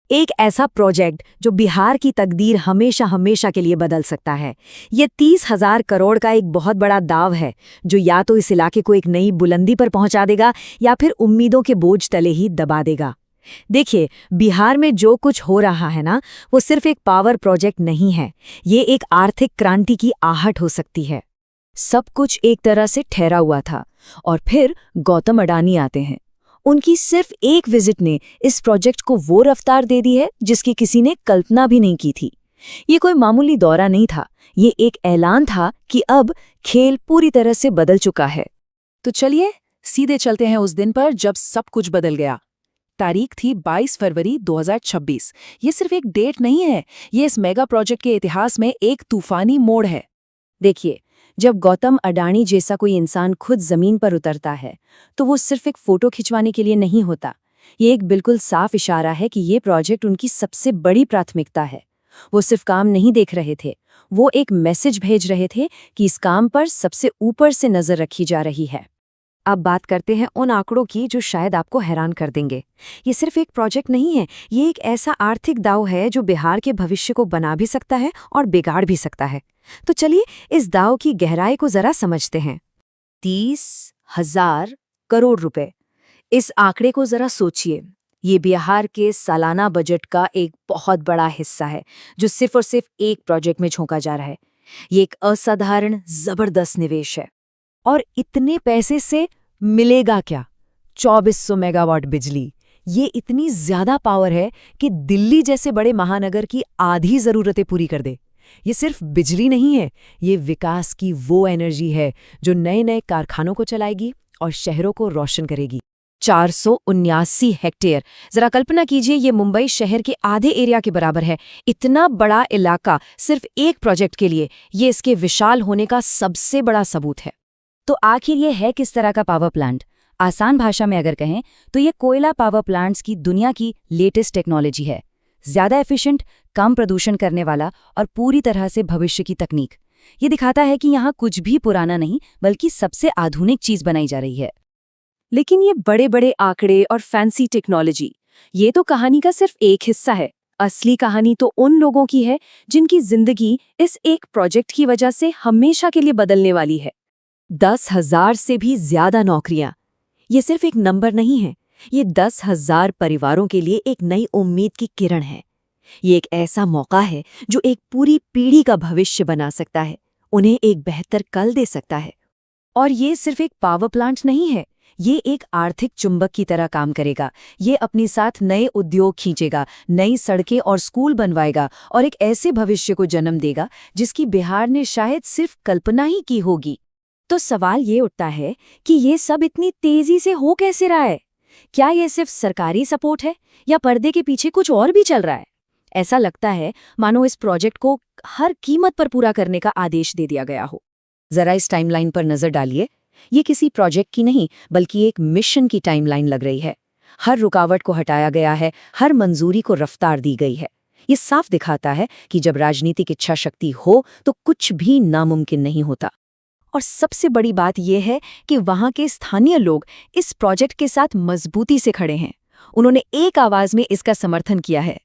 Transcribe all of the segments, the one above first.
एक ऐसा प्रोजेक्ट जो बिहार की तकदीर हमेशा हमेशा के लिए बदल सकता है। ये 30,000 करोड़ का एक बहुत बड़ा दाव है जो या तो इस इलाके को एक नई बुलंदी पर पहुंचा देगा या फिर उम्मीदों के बोझ तले ही दबा देगा। देखिए, बिहार में जो कुछ हो रहा है ना, वो सिर्फ एक पावर प्रोजेक्ट नहीं है, ये एक आर्थिक क्रांति की आहट हो सकती है। सब कुछ एक तरह से ठहरा हुआ था और फिर गौतम अडानी आते हैं। उनकी सिर्फ एक विजिट ने इस प्रोजेक्ट को वो रफ्तार दे दी है जिसकी किसी ने कल्पना भी नहीं की थी। ये कोई मामूली दौरा नहीं था, ये एक ऐलान था कि अब खेल पूरी तरह से बदल चुका है। तो चलिए सीधे चलते हैं उस दिन पर जब सब कुछ बदल गया। तारीख थी 22 फरवरी 2026। ये सिर्फ एक डेट नहीं है, ये इस मेगा प्रोजेक्ट के इतिहास में एक तूफानी मोड़ है। देखिए, जब गौतम अडानी जैसा कोई इंसान खुद जमीन पर उतरता है तो वो सिर्फ एक फोटो खिंचवाने के लिए नहीं होता। ये एक बिल्कुल साफ इशारा है कि ये प्रोजेक्ट उनकी सबसे बड़ी प्राथमिकता है। वो सिर्फ काम नहीं देख रहे थे, वो एक मैसेज भेज रहे थे कि इस काम पर सबसे ऊपर से नजर रखी जा रही है। अब बात करते हैं उन आंकड़ों की जो शायद आपको हैरान कर देंगे। ये सिर्फ एक प्रोजेक्ट नहीं है, ये एक ऐसा आर्थिक दांव है जो बिहार के भविष्य को बना भी सकता है और बिगाड़ भी सकता है। तो चलिए इस दांव की गहराई को जरा समझते हैं। 30,000 करोड़ रुपए, इस आंकड़े को जरा सोचिए। ये बिहार के सालाना बजट का एक बहुत बड़ा हिस्सा है जो सिर्फ और सिर्फ एक प्रोजेक्ट में झोंका जा रहा है। ये एक असाधारण जबरदस्त निवेश है। और इतने पैसे से मिलेगा क्या? 2400 मेगावाट बिजली। ये इतनी ज्यादा पावर है कि दिल्ली जैसे बड़े महानगर की आधी जरूरतें पूरी कर दे। ये सिर्फ बिजली नहीं है, ये विकास की वो एनर्जी है जो नए नए कारखानों को चलाएगी और शहरों को रोशन करेगी। 479 हेक्टेयर, जरा कल्पना कीजिए, ये मुंबई शहर के आधे एरिया के बराबर है। इतना बड़ा इलाका सिर्फ एक प्रोजेक्ट के लिए, ये इसके विशाल होने का सबसे बड़ा सबूत है। तो आखिर ये है किस तरह का पावर प्लांट? आसान भाषा में अगर कहें तो ये कोयला पावर प्लांट्स की दुनिया की लेटेस्ट टेक्नोलॉजी है। ज्यादा एफिशिएंट, कम प्रदूषण करने वाला और पूरी तरह से भविष्य की तकनीक। ये दिखाता है कि यहाँ कुछ भी पुराना नहीं बल्कि सबसे आधुनिक चीज बनाई जा रही है। लेकिन ये बड़े बड़े आंकड़े और फैंसी टेक्नोलॉजी, ये तो कहानी का सिर्फ एक हिस्सा है। असली कहानी तो उन लोगों की है जिनकी जिंदगी इस एक प्रोजेक्ट की वजह से हमेशा के लिए बदलने वाली है। 10,000 से भी ज्यादा नौकरियां। ये सिर्फ एक नंबर नहीं है, ये 10,000 परिवारों के लिए एक नई उम्मीद की किरण है। ये एक ऐसा मौका है जो एक पूरी पीढ़ी का भविष्य बना सकता है, उन्हें एक बेहतर कल दे सकता है। और ये सिर्फ एक पावर प्लांट नहीं है, ये एक आर्थिक चुंबक की तरह काम करेगा। ये अपने साथ नए उद्योग खींचेगा, नई सड़कें और स्कूल बनवाएगा और एक ऐसे भविष्य को जन्म देगा जिसकी बिहार ने शायद सिर्फ कल्पना ही की होगी। तो सवाल ये उठता है कि ये सब इतनी तेजी से हो कैसे रहा है? क्या ये सिर्फ सरकारी सपोर्ट है या पर्दे के पीछे कुछ और भी चल रहा है? ऐसा लगता है मानो इस प्रोजेक्ट को हर कीमत पर पूरा करने का आदेश दे दिया गया हो। जरा इस टाइमलाइन पर नजर डालिए। ये किसी प्रोजेक्ट की नहीं बल्कि एक मिशन की टाइमलाइन लग रही है। हर रुकावट को हटाया गया है, हर मंजूरी को रफ्तार दी गई है। ये साफ दिखाता है कि जब राजनीतिक इच्छा शक्ति हो तो कुछ भी नामुमकिन नहीं होता। और सबसे बड़ी बात यह है कि वहां के स्थानीय लोग इस प्रोजेक्ट के साथ मजबूती से खड़े हैं। उन्होंने एक आवाज में इसका समर्थन किया है।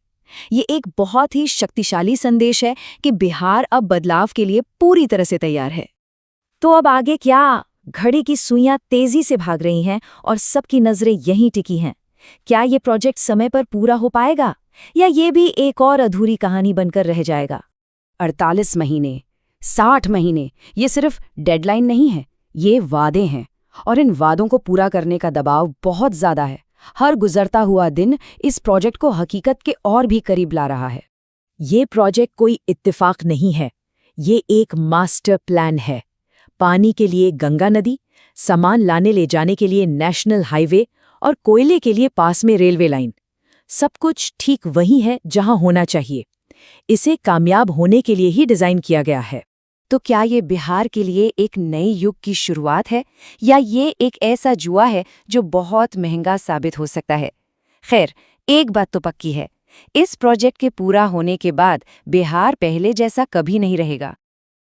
ये एक बहुत ही शक्तिशाली संदेश है कि बिहार अब बदलाव के लिए पूरी तरह से तैयार है। तो अब आगे क्या? घड़ी की सुइयां तेजी से भाग रही हैं और सबकी नजरें यहीं टिकी हैं। क्या ये प्रोजेक्ट समय पर पूरा हो पाएगा या ये भी एक और अधूरी कहानी बनकर रह जाएगा? 48 महीने, 60 महीने, ये सिर्फ डेडलाइन नहीं है, ये वादे हैं और इन वादों को पूरा करने का दबाव बहुत ज्यादा है। हर गुजरता हुआ दिन इस प्रोजेक्ट को हकीकत के और भी करीब ला रहा है। ये प्रोजेक्ट कोई इत्तेफाक नहीं है, ये एक मास्टर प्लान है। पानी के लिए गंगा नदी, सामान लाने ले जाने के लिए नेशनल हाईवे और कोयले के लिए पास में रेलवे लाइन। सब कुछ ठीक वही है जहां होना चाहिए। इसे कामयाब होने के लिए ही डिजाइन किया गया है। तो क्या ये बिहार के लिए एक नए युग की शुरुआत है या ये एक ऐसा जुआ है जो बहुत महंगा साबित हो सकता है? खैर, एक बात तो पक्की है, इस प्रोजेक्ट के पूरा होने के बाद बिहार पहले जैसा कभी नहीं रहेगा।